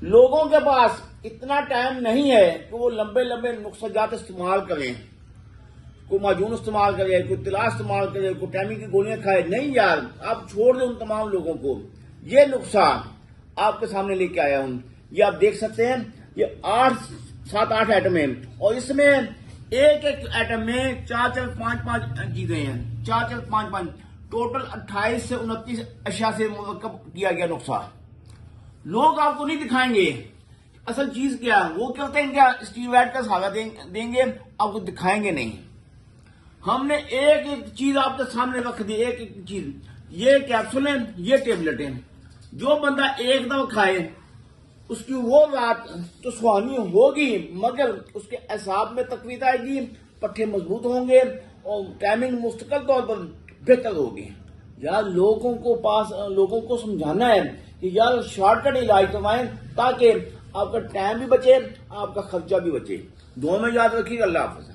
لوگوں کے پاس اتنا ٹائم نہیں ہے کہ وہ لمبے لمبے نسخہ جات استعمال کریں، کوئی معجون استعمال کرے، کوئی طلا استعمال کرے، کوئی ٹائمی کی گولیاں کھائے. نہیں یار، آپ چھوڑ دیں ان تمام لوگوں کو. یہ نسخہ آپ کے سامنے لے کے آیا ہوں. یہ آپ دیکھ سکتے ہیں، یہ 7-8 ایٹم ہیں، اور اس میں ایک ایک ایٹم میں 4-5 چیزیں ہیں. 4-5 ٹوٹل 28 سے 29 اشیاء سے مرکب کیا گیا نسخہ. لوگ آپ کو نہیں دکھائیں گے اصل چیز کیا ہے. وہ کہتے ہیں کیا اسٹیرائڈ کا سہارا دیں گے، آپ کو دکھائیں گے نہیں. ہم نے ایک ایک چیز آپ کے سامنے رکھ دی، ایک ایک چیز. یہ کیپسول ہیں، یہ ٹیبلٹیں. جو بندہ ایک دفعہ کھائے اس کی وہ رات تو سہانی ہوگی، مگر اس کے اعصاب میں تقویت آئے گی، پٹھے مضبوط ہوں گے، اور ٹائمنگ مستقل طور پر بہتر ہوگی. یار لوگوں کو سمجھانا ہے کہ یار شارٹ کٹ علاج کروائیں تاکہ آپ کا ٹائم بھی بچے، آپ کا خرچہ بھی بچے. دونوں میں یاد رکھیے. اللہ حافظ.